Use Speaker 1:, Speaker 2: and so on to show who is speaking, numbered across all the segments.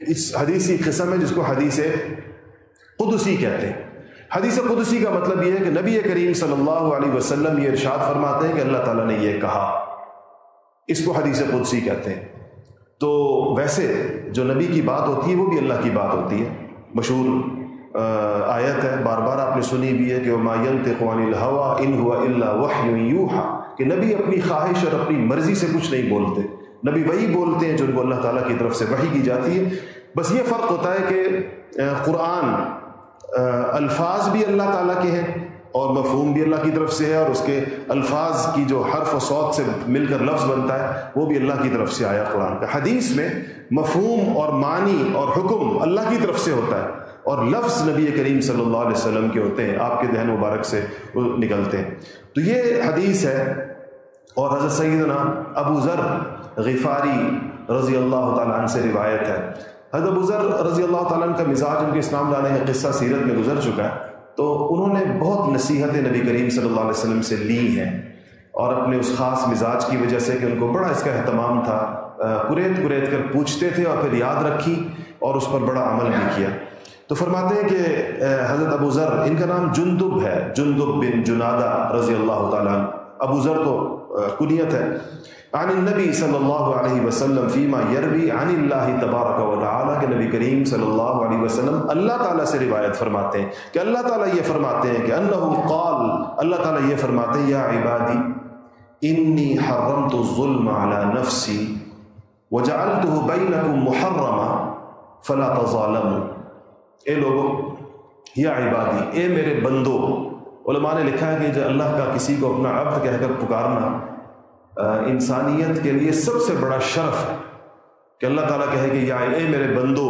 Speaker 1: اس حدیث کی قسم ہے جس کو حدیث قدسی کہتے ہیں۔ حدیث قدسی کا مطلب یہ ہے کہ نبی کریم صلی اللہ علیہ وسلم یہ ارشاد فرماتے ہیں کہ اللہ تعالیٰ نے یہ کہا، اس کو حدیث قدسی کہتے ہیں۔ تو ویسے جو نبی کی بات ہوتی ہے وہ بھی اللہ کی بات ہوتی ہے، مشہور آیت ہے، بار بار آپ نے سنی بھی ہے کہ وَمَا يَنطِقُ عَنِ الْهَوَىٰ إِنْ هُوَ إِلَّا وَحْيٌ يُوحَىٰ، کہ نبی اپنی خواہش اور اپنی مرضی سے کچھ نہیں بولتے، نبی وہی بولتے ہیں جو ان کو اللہ تعالیٰ کی طرف سے وحی کی جاتی ہے۔ بس یہ فرق ہوتا ہے کہ قرآن الفاظ بھی اللہ تعالیٰ کے ہیں اور مفہوم بھی اللہ کی طرف سے ہے، اور اس کے الفاظ کی جو حرف و صوت سے مل کر لفظ بنتا ہے وہ بھی اللہ کی طرف سے آیا قرآن کا۔ حدیث میں مفہوم اور معنی اور حکم اللہ کی طرف سے ہوتا ہے اور لفظ نبی کریم صلی اللہ علیہ وسلم کے ہوتے ہیں، آپ کے دہن مبارک سے وہ نکلتے ہیں۔ تو یہ حدیث ہے، اور حضرت سیدنا ابو ذر غفاری رضی اللہ تعالیٰ عنہ سے روایت ہے۔ حضرت ابو ذر رضی اللہ تعالیٰ عنہ کا مزاج ان کے اسلام لانے کا قصہ سیرت میں گزر چکا ہے، تو انہوں نے بہت نصیحتیں نبی کریم صلی اللہ علیہ وسلم سے لی ہیں، اور اپنے اس خاص مزاج کی وجہ سے کہ ان کو بڑا اس کا اہتمام تھا، قریت کر پوچھتے تھے اور پھر یاد رکھی اور اس پر بڑا عمل بھی کیا۔ تو فرماتے ہیں کہ حضرت ابو ذر، ان کا نام جندب ہے، جندب بن جنادہ رضی اللہ تعالیٰ عنہ، ابو ذر تو کنیت ہے، عن النبی صلی اللہ علیہ وسلم فیما یروی عن اللہ تبارک و تعالیٰ، کہ نبی کریم صلی اللہ علیہ وسلم اللہ تعالیٰ سے روایت فرماتے ہیں کہ اللہ تعالیٰ یہ فرماتے ہیں کہ انہ قال، اللہ تعالیٰ یہ فرماتے ہیں یا عبادی انی حرمت الظلم علی نفسی وجعلتہ بینکم محرما فلا تظالموا، اے لوگوں، یا عبادی، اے میرے بندو۔ علماء نے لکھا ہے کہ جو اللہ کا کسی کو اپنا عبد کہہ کر پکارنا انسانیت کے لیے سب سے بڑا شرف ہے، کہ اللہ تعالیٰ کہے کہ یا اے میرے بندو،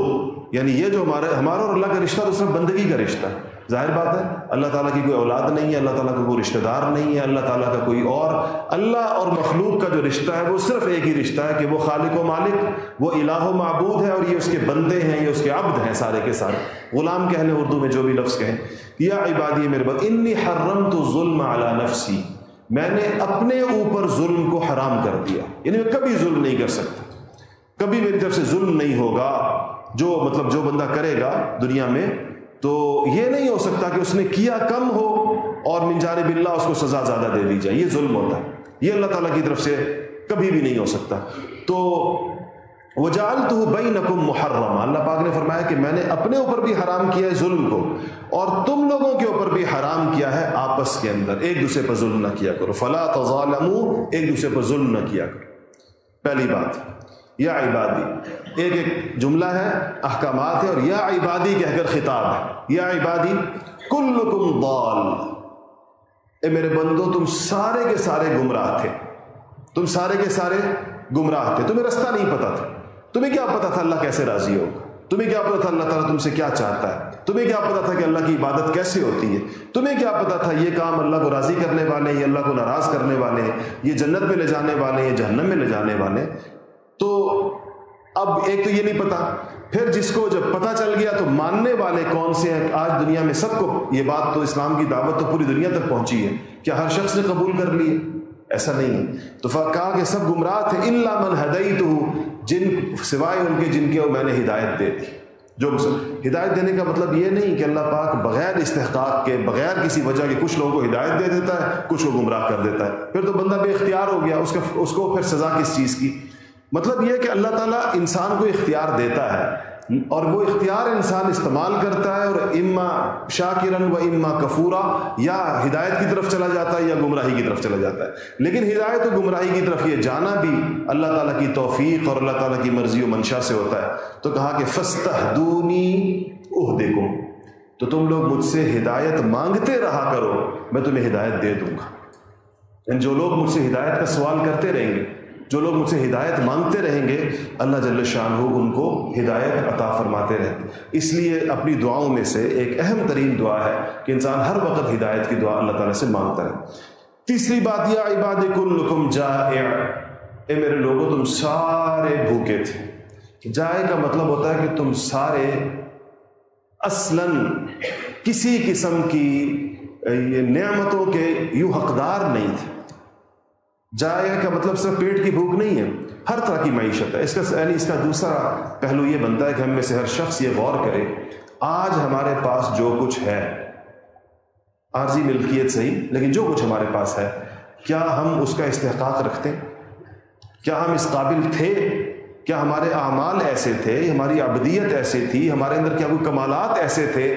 Speaker 1: یعنی یہ جو ہمارا اور اللہ کا رشتہ تو صرف بندگی کا رشتہ ہے۔ ظاہر بات ہے اللہ تعالیٰ کی کوئی اولاد نہیں ہے، اللہ تعالیٰ کا کوئی رشتہ دار نہیں ہے، اللہ تعالیٰ کا کوئی اور، اللہ اور مخلوق کا جو رشتہ ہے وہ صرف ایک ہی رشتہ ہے کہ وہ خالق و مالک، وہ الہ و معبود ہے، اور یہ اس کے بندے ہیں، یہ اس کے عبد ہیں سارے کے سارے، غلام کہہ لیں اردو میں جو بھی لفظ کہیں۔ یا عبادی میرے بندے، انی حرمت الظلم علی نفسی، میں نے اپنے اوپر ظلم کو حرام کر دیا، یعنی میں کبھی ظلم نہیں کر سکتا، کبھی میری طرف سے ظلم نہیں ہوگا۔ جو بندہ کرے گا دنیا میں تو یہ نہیں ہو سکتا کہ اس نے کیا کم ہو اور من جانب اللہ اس کو سزا زیادہ دے دی جائے، یہ ظلم ہوتا ہے، یہ اللہ تعالیٰ کی طرف سے کبھی بھی نہیں ہو سکتا۔ تو وَجَعَلْتُهُ بَيْنَكُمْ مُحَرَّمًا، اللہ پاک نے فرمایا کہ میں نے اپنے اوپر بھی حرام کیا ہے ظلم کو، اور تم لوگوں کے اوپر بھی حرام کیا ہے آپس کے اندر ایک دوسرے پر ظلم نہ کیا کرو، فَلَا تَظَالَمُوا، ایک دوسرے پر ظلم نہ کیا کرو۔ پہلی بات یا عبادی، ایک جملہ ہے، احکامات ہے، اور یا عبادی کہہ کر خطاب ہے۔ یا عبادی کلکم ضال، اے میرے بندو تم سارے کے سارے گمراہ تھے، تم سارے کے سارے گمراہ تھے، تمہیں رستہ نہیں پتا تھا، تمہیں کیا پتا تھا اللہ کیسے راضی ہوگا، تمہیں کیا پتا تھا اللہ تعالیٰ تم سے کیا چاہتا ہے، تمہیں کیا پتا تھا کہ اللہ کی عبادت کیسے ہوتی ہے، تمہیں کیا پتا تھا یہ کام اللہ کو راضی کرنے والے ہیں، یہ اللہ کو ناراض کرنے والے ہیں، یہ جنت میں لے جانے والے ہیں، یہ جہنم میں لے جانے والے ہیں۔ تو اب ایک تو یہ نہیں پتا، پھر جس کو جب پتہ چل گیا تو ماننے والے کون سے ہیں؟ آج دنیا میں سب کو یہ بات، تو اسلام کی دعوت تو پوری دنیا تک پہنچی ہے، کیا ہر شخص نے قبول کر لی ہے؟ ایسا نہیں ہے۔ تو کہا کہ سب گمراہ تھے، الا من ہدیتہ، سوائے ان کے جن کے میں نے ہدایت دے دی۔ جو ہدایت دینے کا مطلب یہ نہیں کہ اللہ پاک بغیر استحقاق کے، بغیر کسی وجہ کے کچھ لوگوں کو ہدایت دے دیتا ہے، کچھ کو گمراہ کر دیتا ہے، پھر تو بندہ بے اختیار ہو گیا، اس کو پھر سزا کس چیز کی؟ مطلب یہ کہ اللہ تعالیٰ انسان کو اختیار دیتا ہے، اور وہ اختیار انسان استعمال کرتا ہے، اور اما شاکرن و اما کفورا، یا ہدایت کی طرف چلا جاتا ہے یا گمراہی کی طرف چلا جاتا ہے۔ لیکن ہدایت و گمراہی کی طرف یہ جانا بھی اللہ تعالیٰ کی توفیق اور اللہ تعالیٰ کی مرضی و منشا سے ہوتا ہے۔ تو کہا کہ فاستہدونی اہدکم، تو تم لوگ مجھ سے ہدایت مانگتے رہا کرو، میں تمہیں ہدایت دے دوں گا۔ جو لوگ مجھ سے ہدایت کا سوال کرتے رہیں گے، جو لوگ مجھ سے ہدایت مانگتے رہیں گے، اللہ جل شانہ ان کو ہدایت عطا فرماتے رہتے۔ اس لیے اپنی دعاؤں میں سے ایک اہم ترین دعا ہے کہ انسان ہر وقت ہدایت کی دعا اللہ تعالیٰ سے مانگتا ہے۔ تیسری بات، یا عباد کلکم جائع، اے میرے لوگوں تم سارے بھوکے تھے۔ جائع کا مطلب ہوتا ہے کہ تم سارے اصلاً کسی قسم کی نعمتوں کے یوں حقدار نہیں تھے، جائے کا مطلب صرف پیٹ کی بھوک نہیں ہے، ہر طرح کی معیشت ہے۔ اس کا دوسرا پہلو یہ بنتا ہے کہ ہم میں سے ہر شخص یہ غور کرے، آج ہمارے پاس جو کچھ ہے، عارضی ملکیت صحیح، لیکن جو کچھ ہمارے پاس ہے، کیا ہم اس کا استحقاق رکھتے ہیں؟ کیا ہم اس قابل تھے؟ کیا ہمارے اعمال ایسے تھے، ہماری عبدیت ایسے تھی، ہمارے اندر کیا کوئی کمالات ایسے تھے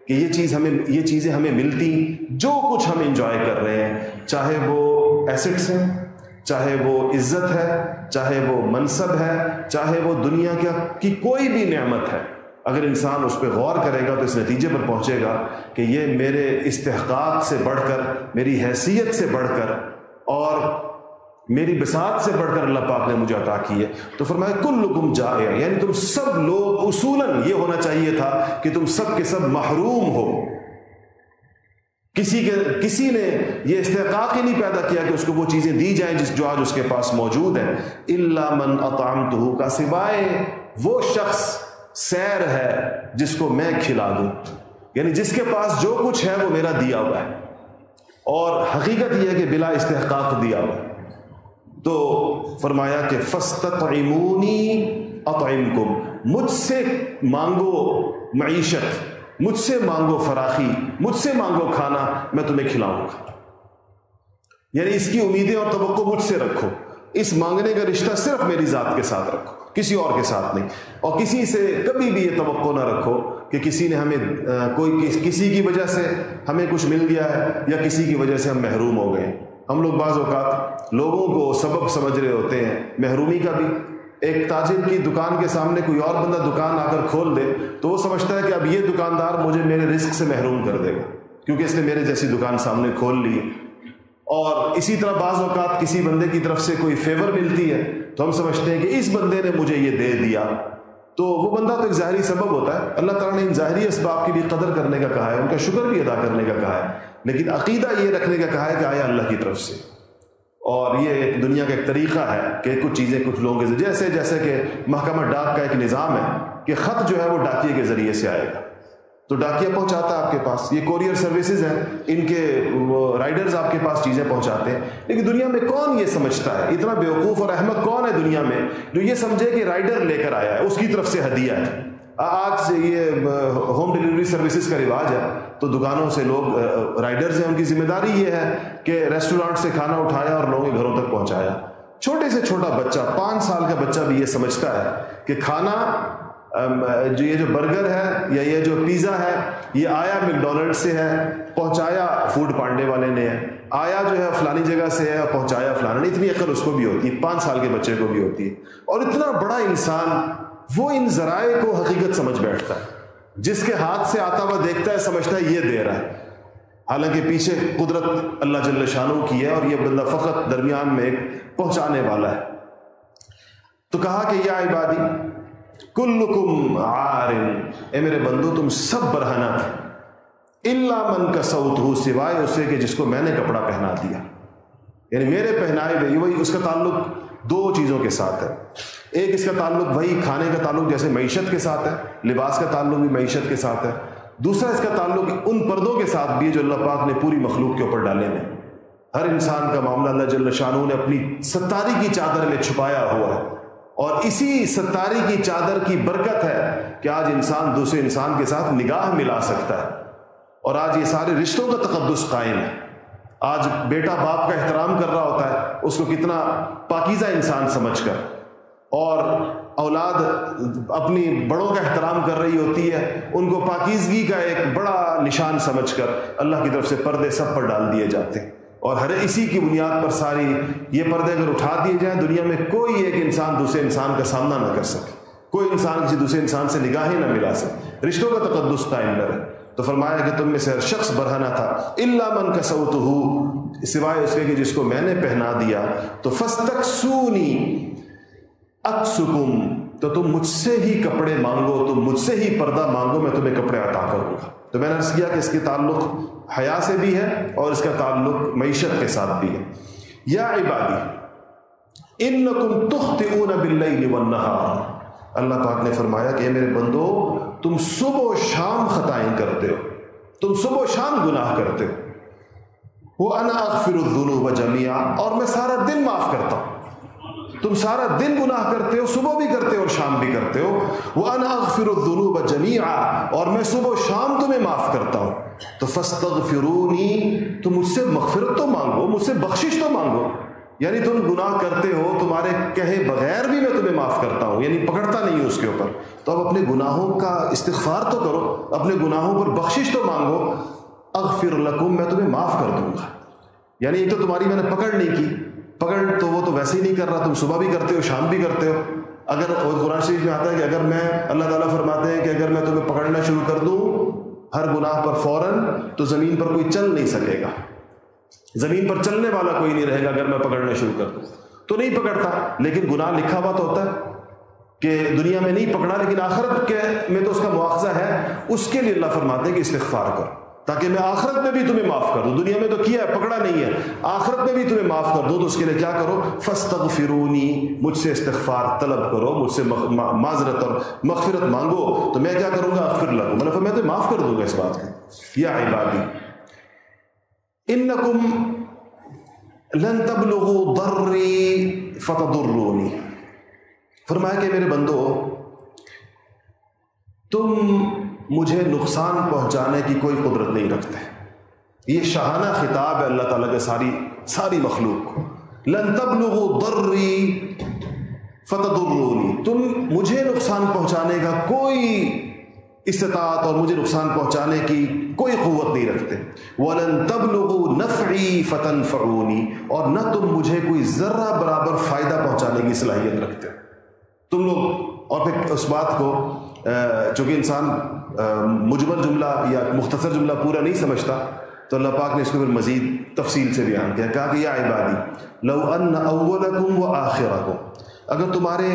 Speaker 1: کہ یہ چیزیں ہمیں ملتی؟ جو کچھ ہم انجوائے کر رہے ہیں، چاہے وہ ایسٹس ہیں، چاہے وہ عزت ہے، چاہے وہ منصب ہے، چاہے وہ دنیا کی کوئی بھی نعمت ہے، اگر انسان اس پہ غور کرے گا تو اس نتیجے پر پہنچے گا کہ یہ میرے استحقاق سے بڑھ کر، میری حیثیت سے بڑھ کر اور میری بساط سے بڑھ کر اللہ پاک نے مجھے عطا کی ہے۔ تو فرمایا کلکم جائع، یعنی تم سب لوگ اصولاً یہ ہونا چاہیے تھا کہ تم سب کے سب محروم ہو۔ کسی نے یہ استحقاق ہی نہیں پیدا کیا کہ اس کو وہ چیزیں دی جائیں جو آج اس کے پاس موجود ہیں۔ الا من اطعمتہ، کا سوائے وہ شخص سیر ہے جس کو میں کھلا دوں، یعنی جس کے پاس جو کچھ ہے وہ میرا دیا ہوا ہے، اور حقیقت یہ ہے کہ بلا استحقاق دیا ہوا ہے۔ تو فرمایا کہ فاستطعمونی اطعمکم، مجھ سے مانگو معیشت، مجھ سے مانگو فراخی، مجھ سے مانگو کھانا، میں تمہیں کھلاؤں گا۔ یعنی اس کی امیدیں اور توقع مجھ سے رکھو، اس مانگنے کا رشتہ صرف میری ذات کے ساتھ رکھو، کسی اور کے ساتھ نہیں، اور کسی سے کبھی بھی یہ توقع نہ رکھو کہ کسی نے ہمیں کسی کی وجہ سے ہمیں کچھ مل گیا ہے یا کسی کی وجہ سے ہم محروم ہو گئے۔ ہم لوگ بعض اوقات لوگوں کو سبب سمجھ رہے ہوتے ہیں محرومی کا بھی۔ ایک تاجر کی دکان کے سامنے کوئی اور بندہ دکان آ کر کھول دے تو وہ سمجھتا ہے کہ اب یہ دکاندار مجھے میرے رزق سے محروم کر دے گا کیونکہ اس نے میرے جیسی دکان سامنے کھول لی۔ اور اسی طرح بعض اوقات کسی بندے کی طرف سے کوئی فیور ملتی ہے تو ہم سمجھتے ہیں کہ اس بندے نے مجھے یہ دے دیا، تو وہ بندہ تو ایک ظاہری سبب ہوتا ہے۔ اللہ تعالیٰ نے ان ظاہری اسباب کی بھی قدر کرنے کا کہا ہے، ان کا شکر بھی ادا کرنے کا کہا ہے، لیکن عقیدہ یہ رکھنے کا کہا ہے کہ آیا اللہ کی طرف سے۔ اور یہ دنیا کا ایک طریقہ ہے کہ کچھ چیزیں کچھ لوگوں کے جیسے کہ محکمہ ڈاک کا ایک نظام ہے کہ خط جو ہے وہ ڈاکیے کے ذریعے سے آئے گا، تو ڈاکیہ پہنچاتا ہے آپ کے پاس، یہ کوریئر سروسز ہیں، ان کے رائڈرز آپ کے پاس چیزیں پہنچاتے ہیں۔ لیکن دنیا میں کون یہ سمجھتا ہے، اتنا بیوقوف اور احمق کون ہے دنیا میں جو یہ سمجھے کہ رائڈر لے کر آیا ہے، اس کی طرف سے ہدیہ ہے۔ آج سے یہ ہوم ڈیلیوری سروسز کا رواج ہے، تو دکانوں سے لوگ رائڈرز ہیں، ان کی ذمہ داری یہ ہے کہ ریسٹورانٹ سے کھانا اٹھایا اور لوگوں کے گھروں تک پہنچایا۔ چھوٹے سے چھوٹا بچہ، 5 سال کا بچہ بھی یہ سمجھتا ہے کہ کھانا یہ جو برگر ہے یا یہ جو پیزا ہے یہ آیا میک ڈونلڈ سے ہے، پہنچایا فوڈ پانڈے والے نے ہے، آیا جو ہے فلانی جگہ سے ہے اور پہنچایا فلانا نے۔ اتنی عقل اس کو بھی ہوتی ہے، 5 سال کے بچے کو بھی ہوتی ہے۔ اور اتنا بڑا انسان وہ ان ذرائع کو حقیقت سمجھ بیٹھتا ہے، جس کے ہاتھ سے آتا ہوا دیکھتا ہے سمجھتا ہے یہ دے رہا ہے، حالانکہ پیچھے قدرت اللہ جل شانہ کی ہے اور یہ بندہ فقط درمیان میں ایک پہنچانے والا ہے۔ تو کہا کہ یا عبادی کلکم عار، اے میرے بندو تم سب برہنہ تھے، الا من کسوتہ، سوائے اسے کہ جس کو میں نے کپڑا پہنا دیا، یعنی میرے پہنائے ہوئے۔ وہی اس کا تعلق 2 چیزوں کے ساتھ ہے، ایک اس کا تعلق وہی کھانے کا تعلق جیسے معیشت کے ساتھ ہے، لباس کا تعلق بھی معیشت کے ساتھ ہے، دوسرا اس کا تعلق ان پردوں کے ساتھ بھی ہے جو اللہ پاک نے پوری مخلوق کے اوپر ڈالے ہیں۔ ہر انسان کا معاملہ اللہ جل شانہ نے اپنی ستاری کی چادر میں چھپایا ہوا ہے، اور اسی ستاری کی چادر کی برکت ہے کہ آج انسان دوسرے انسان کے ساتھ نگاہ ملا سکتا ہے، اور آج یہ سارے رشتوں کا تقدس قائم ہے۔ آج بیٹا باپ کا احترام کر رہا ہوتا ہے، اس کو کتنا پاکیزہ انسان سمجھ کر، اور اولاد اپنی بڑوں کا احترام کر رہی ہوتی ہے، ان کو پاکیزگی کا ایک بڑا نشان سمجھ کر اللہ کی طرف سے پردے سب پر ڈال دیے جاتے ہیں، اور ہر اسی کی بنیاد پر ساری یہ پردے اگر اٹھا دیے جائیں، دنیا میں کوئی ایک انسان دوسرے انسان کا سامنا نہ کر سکے، کوئی انسان کسی دوسرے انسان سے نگاہیں نہ ملا سکے، رشتوں کا تقدس قائم نہ رہے۔ تو فرمایا کہ تم میں سے ہر شخص برہنہ تھا، الا من کسوتہ، سوائے اس کے کہ جس کو میں نے پہنا دیا، تو فاستکسونی اکسکم، تو تم مجھ سے ہی کپڑے مانگو، تم مجھ سے ہی پردہ مانگو، میں تمہیں کپڑے عطا کروں گا۔ تو میں نے عرض کیا کہ اس کے تعلق حیا سے بھی ہے اور اس کا تعلق معیشت کے ساتھ بھی ہے۔ یا عبادی انکم تخطئون باللیل والنہار، اللہ پاک نے فرمایا کہ اے میرے بندو تم صبح و شام خطائیں کرتے ہو، تم صبح و شام گناہ کرتے ہو۔ وَأَنَا أَغْفِرُ الذُّنُوبَ جَمِيعًا، اور میں سارا دن معاف کرتا ہوں. تم سارا دن گناہ کرتے ہو، صبح بھی کرتے ہو اور شام بھی کرتے ہو. وَأَنَا أَغْفِرُ الذُّنُوبَ جَمِيعًا، اور میں صبح و شام تمہیں معاف کرتا ہوں. تو فَاسْتَغْفِرُونِي، تم مجھ سے مغفرت تو مانگو، مجھ سے بخشش تو مانگو. یعنی تم گناہ کرتے ہو، تمہارے کہے بغیر بھی میں تمہیں معاف کرتا ہوں، یعنی پکڑتا نہیں ہوں اس کے اوپر. تو اب اپنے گناہوں کا استغفار تو کرو، اپنے گناہوں پر بخشش تو مانگو. اغفر لکم، میں تمہیں معاف کر دوں گا. یعنی ایک تو تمہاری میں نے پکڑ نہیں کی، پکڑ تو وہ تو ویسے ہی نہیں کر رہا، تم صبح بھی کرتے ہو شام بھی کرتے ہو. اگر قرآن شریف میں آتا ہے کہ اگر میں، اللہ تعالیٰ فرماتے ہیں کہ اگر میں تمہیں پکڑنا شروع کر دوں ہر گناہ پر فوراً، تو زمین پر کوئی چل نہیں سکے گا، زمین پر چلنے والا کوئی نہیں رہے گا. اگر میں پکڑنا شروع کر دوں تو نہیں پکڑتا، لیکن گناہ لکھا ہوا تو ہوتا ہے کہ دنیا میں نہیں پکڑا، لیکن آخرت کے میں تو اس کا مواخذہ ہے. اس کے لیے اللہ فرماتے ہیں کہ استغفار کرو تاکہ میں آخرت میں بھی تمہیں معاف کر دوں. دنیا میں تو کیا ہے، پکڑا نہیں ہے، آخرت میں بھی تمہیں معاف کر دوں. تو اس کے لیے کیا کرو؟ فاستغفرونی، مجھ سے استغفار طلب کرو، مجھ سے معذرت اور مغفرت مانگو. تو میں کیا کروں گا؟ اغفر لکم، مطلب میں تمہیں معاف کر دوں گا اس بات کو. یا عبادی انکم لن تبلغوا ضری فتضرونی، فرمایا کہ میرے بندو تم مجھے نقصان پہنچانے کی کوئی قدرت نہیں رکھتے. یہ شاہانہ خطاب ہے اللہ تعالیٰ کے ساری مخلوق کو. لن تبلغوا ضری فتضرونی، تم مجھے نقصان پہنچانے کا کوئی استطاعت اور مجھے نقصان پہنچانے کی کوئی قوت نہیں رکھتے. وَلَن تَبْلُغُوا نَفْعِي فَتَنْفَعُونِي، اور نہ تم مجھے کوئی ذرہ برابر فائدہ پہنچانے کی صلاحیت رکھتے تم لوگ. اور پھر اس بات کو چونکہ انسان مجمل جملہ یا مختصر جملہ پورا نہیں سمجھتا، تو اللہ پاک نے اس کو پھر مزید تفصیل سے بیان کیا. کہا کہ یا عبادی لو ان اولکم و آخرکم، اگر تمہارے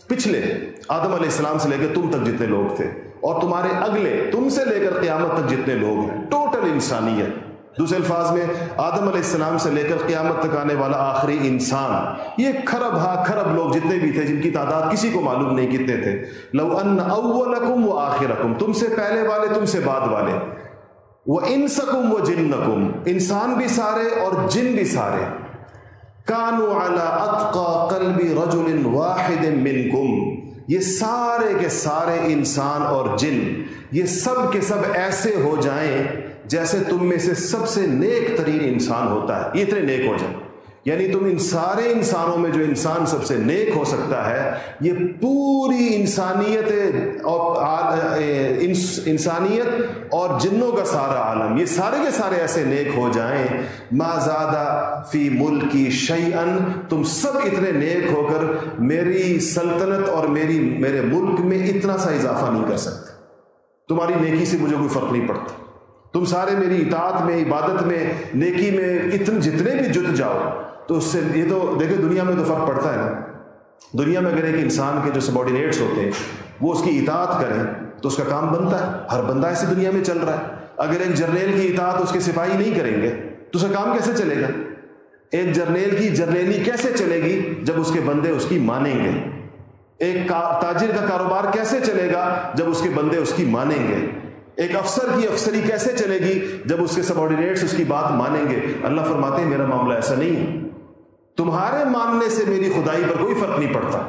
Speaker 1: پچھلے آدم علیہ السلام سے لے کے تم تک جتنے لوگ تھے، اور تمہارے اگلے تم سے لے کر قیامت تک جتنے لوگ ہیں، ٹوٹل انسانیت، دوسرے الفاظ میں آدم علیہ السلام سے لے کر قیامت تک آنے والا آخری انسان، یہ کھرب لوگ جتنے بھی تھے، جن کی تعداد کسی کو معلوم نہیں کتنے تھے. لو ان اولکم و آخرکم، تم سے پہلے والے تم سے بعد والے، وانسکم و جنکم، انسان بھی سارے اور جن بھی سارے، کانوا علی اتقى قلب رجل واحد منکم، یہ سارے کے سارے انسان اور جن، یہ سب کے سب ایسے ہو جائیں جیسے تم میں سے سب سے نیک ترین انسان ہوتا ہے، یہ اتنے نیک ہو جائیں. یعنی تم ان سارے انسانوں میں جو انسان سب سے نیک ہو سکتا ہے، یہ پوری انسانیت اور جنوں کا سارا عالم، یہ سارے کے سارے ایسے نیک ہو جائیں. ما زادہ فی ملکی شیئا، تم سب اتنے نیک ہو کر میری سلطنت اور میرے ملک میں اتنا سا اضافہ نہیں کر سکتے. تمہاری نیکی سے مجھے کوئی فرق نہیں پڑتا. تم سارے میری اطاعت میں، عبادت میں، نیکی میں جتنے بھی جت جاؤ، تو اس سے یہ تو دیکھیں دنیا میں تو فرق پڑتا ہے نا. دنیا میں اگر ایک انسان کے جو سبارڈینیٹس ہوتے ہیں وہ اس کی اطاعت کریں تو اس کا کام بنتا ہے. ہر بندہ ایسی دنیا میں چل رہا ہے. اگر ایک جرنیل کی اطاعت اس کے سپاہی نہیں کریں گے تو اس کا کام کیسے چلے گا؟ ایک جرنیل کی جرنیلی کیسے چلے گی جب اس کے بندے اس کی مانیں گے؟ ایک تاجر کا کاروبار کیسے چلے گا جب اس کے بندے اس کی مانیں گے؟ ایک افسر کی افسری کیسے چلے گی جب اس کے سبارڈینیٹس اس کی بات مانیں گے؟ اللہ فرماتے ہیں میرا معاملہ ایسا نہیں ہے. تمہارے ماننے سے میری خدائی پر کوئی فرق نہیں پڑتا.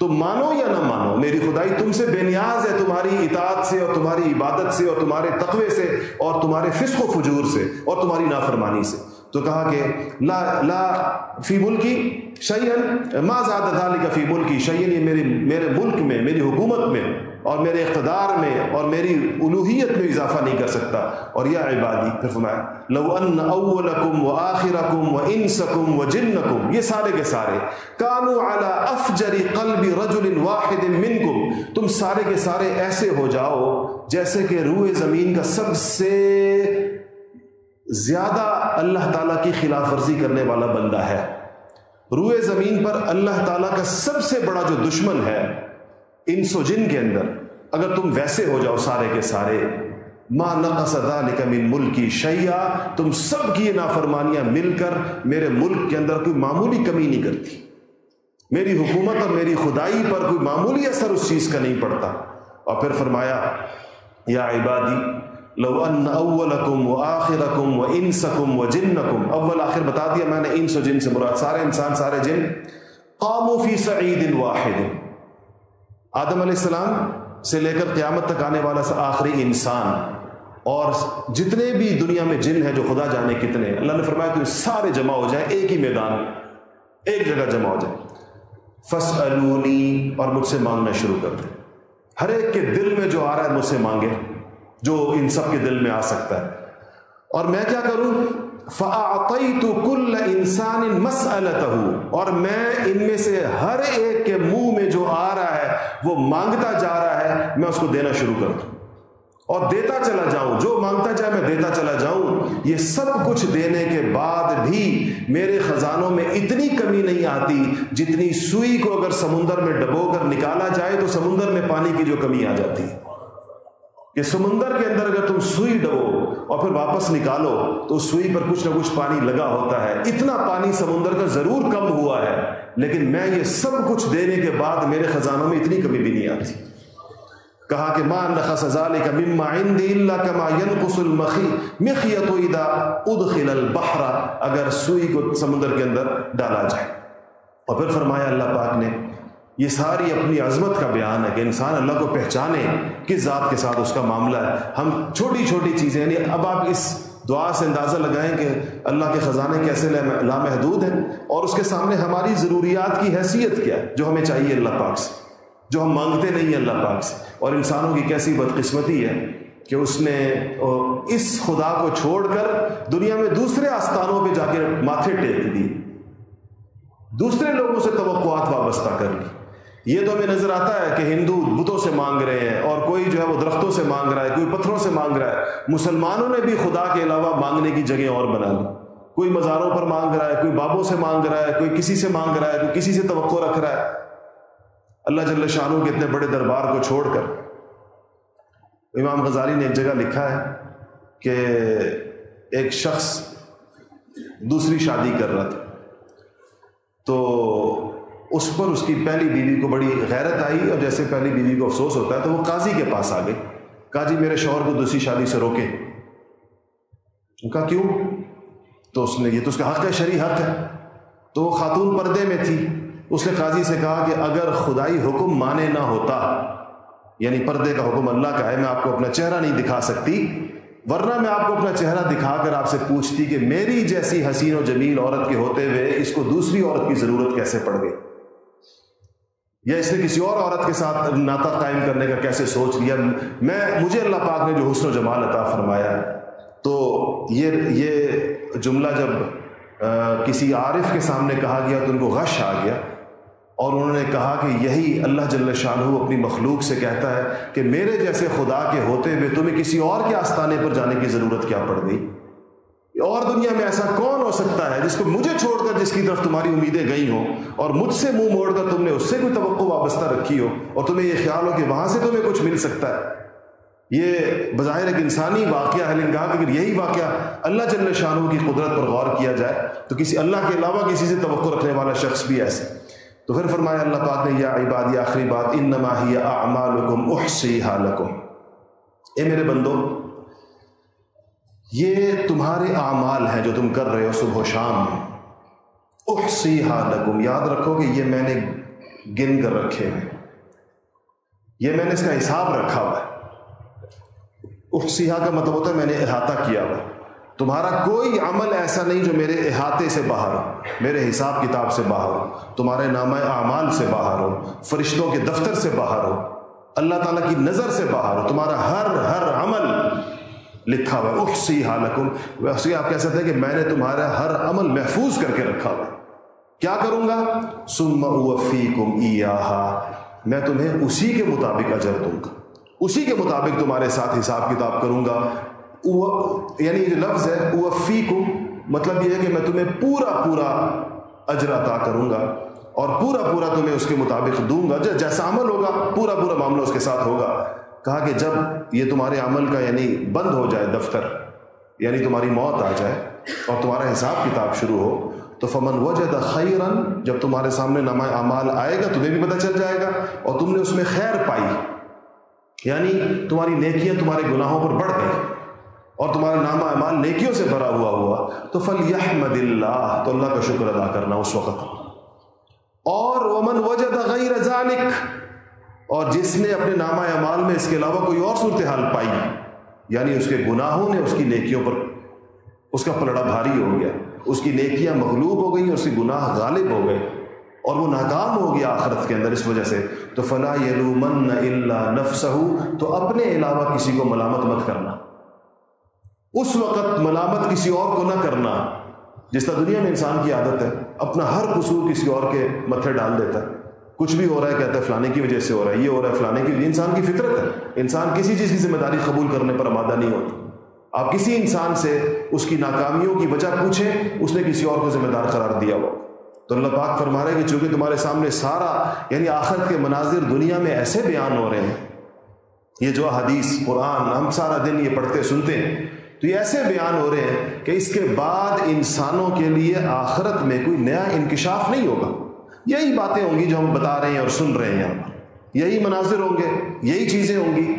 Speaker 1: تم مانو یا نہ مانو، میری خدائی تم سے بے نیاز ہے، تمہاری اطاعت سے اور تمہاری عبادت سے اور تمہارے تقوی سے اور تمہارے فسق و فجور سے اور تمہاری نافرمانی سے. تو کہا کہ لا فی ملکی شیئا ما زاد ذلک فی ملکی شیئا، یہ میرے ملک میں، میری حکومت میں اور میرے اقتدار میں اور میری الوہیت میں اضافہ نہیں کر سکتا. اور یا عبادی، پھر فرمایا لو ان اولکم و آخرکم و انسکم و جنکم، یہ سارے کے سارے، کانوا علی افجر قلب رجل واحد منکم، تم سارے کے سارے ایسے ہو جاؤ جیسے کہ روئے زمین کا سب سے زیادہ اللہ تعالیٰ کی خلاف ورزی کرنے والا بندہ ہے. روئے زمین پر اللہ تعالیٰ کا سب سے بڑا جو دشمن ہے انس و جن کے اندر، اگر تم ویسے ہو جاؤ سارے کے سارے، ما نقص ذلک من ملکی شیئا، تم سب کی نافرمانیاں مل کر میرے ملک کے اندر کوئی معمولی کمی نہیں کرتی. میری حکومت اور میری خدائی پر کوئی معمولی اثر اس چیز کا نہیں پڑتا. اور پھر فرمایا یا عبادی لو ان اولکم وآخرکم وانسکم وجنکم، اول آخر بتا دیا میں نے، انس و جن سے مراد سارے انسان سارے جن، قاموا فی صعید واحد، آدم علیہ السلام سے لے کر قیامت تک آنے والا آخری انسان اور جتنے بھی دنیا میں جن ہیں جو خدا جانے کتنے، اللہ نے فرمایا کہ سارے جمع ہو جائیں ایک ہی میدان، ایک جگہ جمع ہو جائیں، فاسألونی، اور مجھ سے مانگنا شروع کر دیں، ہر ایک کے دل میں جو آ رہا ہے مجھ سے مانگے، جو ان سب کے دل میں آ سکتا ہے، اور میں کیا کروں، فَأَعْطَيْتُ كُلَّ إِنسَانٍ مَسْأَلَتَهُ، اور میں ان میں سے ہر ایک کے منہ میں جو آ رہا ہے وہ مانگتا جا رہا ہے، میں اس کو دینا شروع کر دوں اور دیتا چلا جاؤں، جو مانگتا جائے میں دیتا چلا جاؤں۔ یہ سب کچھ دینے کے بعد بھی میرے خزانوں میں اتنی کمی نہیں آتی جتنی سوئی کو اگر سمندر میں ڈبو کر نکالا جائے تو سمندر میں پانی کی جو کمی آ جاتی ہے، کہ سمندر کے اندر اگر تم سوئی ڈبو اور پھر واپس نکالو تو اس سوئی پر کچھ نہ کچھ پانی لگا ہوتا ہے، اتنا پانی سمندر کا ضرور کم ہوا ہے، لیکن میں یہ سب کچھ دینے کے بعد میرے خزانوں میں اتنی کمی بھی نہیں آتی۔ کہا کہ ما نقص ذلك مما عندي الا كما ينقص المخيط اذا ادخل البحر، اگر سوئی کو سمندر کے اندر ڈالا جائے۔ اور پھر فرمایا اللہ پاک نے، یہ ساری اپنی عظمت کا بیان ہے کہ انسان اللہ کو پہچانے کس ذات کے ساتھ اس کا معاملہ ہے۔ ہم چھوٹی چھوٹی چیزیں، یعنی اب آپ اس دعا سے اندازہ لگائیں کہ اللہ کے خزانے کیسے لامحدود ہیں اور اس کے سامنے ہماری ضروریات کی حیثیت کیا ہے جو ہمیں چاہیے اللہ پاک سے، جو ہم مانگتے نہیں ہیں اللہ پاک سے۔ اور انسانوں کی کیسی بدقسمتی ہے کہ اس نے اس خدا کو چھوڑ کر دنیا میں دوسرے آستانوں پہ جا کے ماتھے ٹیک دی، دوسرے لوگوں سے توقعات وابستہ کر لی۔ یہ تو ہمیں نظر آتا ہے کہ ہندو بتوں سے مانگ رہے ہیں اور کوئی جو ہے وہ درختوں سے مانگ رہا ہے، کوئی پتھروں سے مانگ رہا ہے۔ مسلمانوں نے بھی خدا کے علاوہ مانگنے کی جگہ اور بنا لی، کوئی مزاروں پر مانگ رہا ہے، کوئی بابوں سے مانگ رہا ہے، کوئی کسی سے مانگ رہا ہے، کوئی کسی سے توقع رکھ رہا ہے۔ اللہ جل شانہ کے اتنے بڑے دربار کو چھوڑ کر، امام غزالی نے ایک جگہ لکھا ہے کہ ایک شخص دوسری شادی کر رہا تھا، تو اس پر اس کی پہلی بیوی کو بڑی غیرت آئی، اور جیسے پہلی بیوی کو افسوس ہوتا ہے تو وہ قاضی کے پاس آ گئی، کہا جی میرے شوہر کو دوسری شادی سے روکے۔ کہا کیوں؟ تو اس نے، یہ تو اس کا حق ہے، شرعی حق ہے۔ تو وہ خاتون پردے میں تھی، اس نے قاضی سے کہا کہ اگر خدائی حکم مانے نہ ہوتا، یعنی پردے کا حکم اللہ کا ہے، میں آپ کو اپنا چہرہ نہیں دکھا سکتی، ورنہ میں آپ کو اپنا چہرہ دکھا کر آپ سے پوچھتی کہ میری جیسی حسین و جمیل عورت کے ہوتے ہوئے اس کو دوسری عورت کی ضرورت کیسے پڑ گئی، یا اس نے کسی اور عورت کے ساتھ ناطہ قائم کرنے کا کیسے سوچ لیا۔ مجھے اللہ پاک نے جو حسن و جمال عطا فرمایا ہے، تو یہ جملہ جب کسی عارف کے سامنے کہا گیا تو ان کو غش آ گیا، اور انہوں نے کہا کہ یہی اللہ جل شانہ اپنی مخلوق سے کہتا ہے کہ میرے جیسے خدا کے ہوتے ہوئے تمہیں کسی اور کے آستانے پر جانے کی ضرورت کیا پڑ گئی، اور دنیا میں ایسا کون ہو سکتا ہے جس کو مجھے چھوڑ کر جس کی طرف تمہاری امیدیں گئی ہوں، اور مجھ سے منہ موڑ کر تم نے اس سے کوئی توقع وابستہ رکھی ہو، اور تمہیں یہ خیال ہو کہ وہاں سے تمہیں کچھ مل سکتا ہے۔ یہ بظاہر ایک انسانی واقعہ ہے، لیکن کہا کہ اگر یہی واقعہ اللہ جل شانہ کی قدرت پر غور کیا جائے تو کسی اللہ کے علاوہ کسی سے توقع رکھنے والا شخص بھی ایسے۔ تو پھر فرمایا اللہ پاک نے، یا عبادی، آخری بات، انما ہی اعمالکم احصیھا لکم، اے میرے بندو، یہ تمہارے اعمال ہیں جو تم کر رہے ہو صبح و شام، احصیھا لکم، یاد رکھو کہ یہ میں نے گن کر رکھے ہیں، یہ میں نے اس کا حساب رکھا ہوا ہے۔ احصیھا کا مطلب ہوتا ہے میں نے احاطہ کیا ہوا، تمہارا کوئی عمل ایسا نہیں جو میرے احاطے سے باہر ہو، میرے حساب کتاب سے باہر ہو، تمہارے نامہ اعمال سے باہر ہو، فرشتوں کے دفتر سے باہر ہو، اللہ تعالیٰ کی نظر سے باہر ہو، تمہارا ہر عمل لکھا ہوا ہے۔ احصیھا لکم، ویسے آپ کہہ سکتے ہیں کہ میں نے تمہارا ہر عمل محفوظ کر کے رکھا ہوا ہے۔ کیا کروں گا؟ ثم اوفیکم ایھا، میں تمہیں اسی کے مطابق اجر دوں گا، اسی کے مطابق تمہارے ساتھ حساب کتاب کروں گا۔ یعنی جو لفظ ہے اوفیکم، مطلب یہ ہے کہ میں تمہیں پورا اجر عطا کروں گا اور پورا تمہیں اس کے مطابق دوں گا، جیسا عمل ہوگا پورا معاملہ اس کے ساتھ ہوگا۔ کہا کہ جب یہ تمہارے عمل کا یعنی بند ہو جائے دفتر، یعنی تمہاری موت آ جائے اور تمہارا حساب کتاب شروع ہو، تو فمن وجد خیرا، جب تمہارے سامنے نامہ اعمال آئے گا تمہیں بھی پتہ چل جائے گا اور تم نے اس میں خیر پائی، یعنی تمہاری نیکیاں تمہارے گناہوں پر بڑھ گئی، اور تمہارا نامہ اعمال نیکیوں سے بھرا ہوا تو فلیحمد اللہ، تو اللہ کا شکر ادا کرنا اس وقت. اور ومن وجد غیر ذالک، اور جس نے اپنے نامہ اعمال میں اس کے علاوہ کوئی اور صورتحال پائی، یعنی اس کے گناہوں نے اس کی نیکیوں پر اس کا پلڑا بھاری ہو گیا، اس کی نیکیاں مغلوب ہو گئیں، اس کے گناہ غالب ہو گئے اور وہ ناکام ہو گیا آخرت کے اندر اس وجہ سے، تو فلا یلومن الا نفسہ، تو اپنے علاوہ کسی کو ملامت مت کرنا. اس وقت ملامت کسی اور کو نہ کرنا. جس طرح دنیا میں انسان کی عادت ہے اپنا ہر قصور کسی اور کے متھے ڈال دیتا ہے. کچھ بھی ہو رہا ہے کہتا ہے فلانے کی وجہ سے ہو رہا ہے، یہ ہو رہا ہے فلانے کی وجہ. انسان کی فطرت ہے، انسان کسی چیز کی ذمہ داری قبول کرنے پر آمادہ نہیں ہوتا. آپ کسی انسان سے اس کی ناکامیوں کی وجہ پوچھیں، اس نے کسی اور کو ذمہ دار قرار دیا ہوا. تو اللہ پاک فرما رہے ہیں کہ چونکہ تمہارے سامنے سارا یعنی آخرت کے مناظر دنیا میں ایسے بیان ہو رہے ہیں، یہ جو حدیث قرآن ہم سارا دن یہ پڑھتے سنتے ہیں، تو یہ ایسے بیان ہو رہے ہیں کہ اس کے بعد انسانوں کے لیے آخرت میں کوئی نیا انکشاف نہیں ہوگا. یہی باتیں ہوں گی جو ہم بتا رہے ہیں اور سن رہے ہیں یہاں پر، یہی مناظر ہوں گے، یہی چیزیں ہوں گی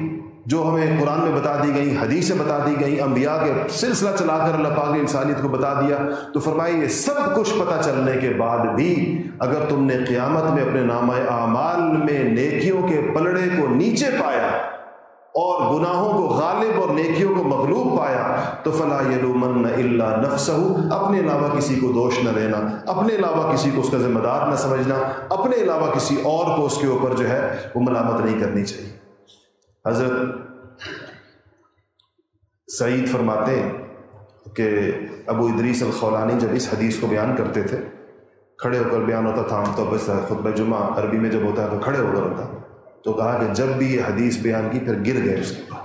Speaker 1: جو ہمیں قرآن میں بتا دی گئیں، حدیث سے بتا دی گئیں، انبیاء کے سلسلہ چلا کر اللہ پاک نے انسانیت کو بتا دیا. تو فرمائے یہ سب کچھ پتہ چلنے کے بعد بھی اگر تم نے قیامت میں اپنے نامہ اعمال میں نیکیوں کے پلڑے کو نیچے پایا اور گناہوں کو غالب اور نیکیوں کو مغلوب پایا تو فلا یلومن الا نفسہ، اپنے علاوہ کسی کو دوش نہ دینا، اپنے علاوہ کسی کو اس کا ذمہ دار نہ سمجھنا، اپنے علاوہ کسی اور کو اس کے اوپر جو ہے وہ ملامت نہیں کرنی چاہیے. حضرت سعید فرماتے ہیں کہ ابو ادریس الخولانی جب اس حدیث کو بیان کرتے تھے، کھڑے ہو کر بیان ہوتا تھا، عام طور پر خطبہ جمعہ عربی میں جب ہوتا ہے تو کھڑے ہو کر ہوتا، تو کہا کہ جب بھی یہ حدیث بیان کی پھر گر گئے اس کے بعد.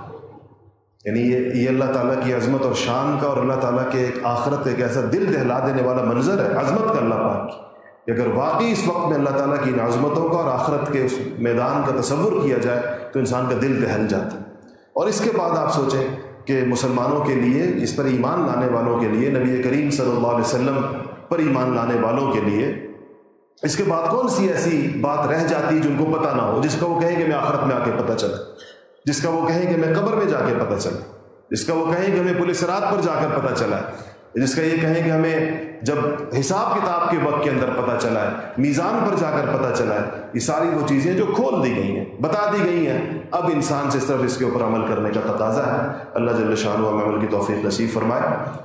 Speaker 1: یعنی یہ اللہ تعالیٰ کی عظمت اور شان کا اور اللہ تعالیٰ کے ایک آخرت ایک ایسا دل دہلا دینے والا منظر ہے عظمت کا اللہ پاک کی، کہ اگر واقعی اس وقت میں اللہ تعالیٰ کی ان عظمتوں کا اور آخرت کے اس میدان کا تصور کیا جائے تو انسان کا دل دہل جاتا ہے. اور اس کے بعد آپ سوچیں کہ مسلمانوں کے لیے، اس پر ایمان لانے والوں کے لیے، نبی کریم صلی اللہ علیہ وسلم پر ایمان لانے والوں کے لیے اس کے بعد کون سی ایسی بات رہ جاتی جن کو پتہ نہ ہو، جس کا وہ کہیں کہ میں آخرت میں آ کے پتہ چلا، جس کا وہ کہیں کہ میں قبر میں جا کے پتہ چلا، جس کا وہ کہیں کہ ہمیں پل صراط پر جا کر پتہ چلا ہے، جس کا یہ کہیں کہ ہمیں جب حساب کتاب کے وقت کے اندر پتہ چلا ہے، میزان پر جا کر پتہ چلا ہے. یہ ساری وہ چیزیں جو کھول دی گئی ہیں، بتا دی گئی ہیں، اب انسان سے صرف اس کے اوپر عمل کرنے کا تقاضا ہے. اللہ جل شانہ ہمیں عمل کی توفیق نصیب فرمائے.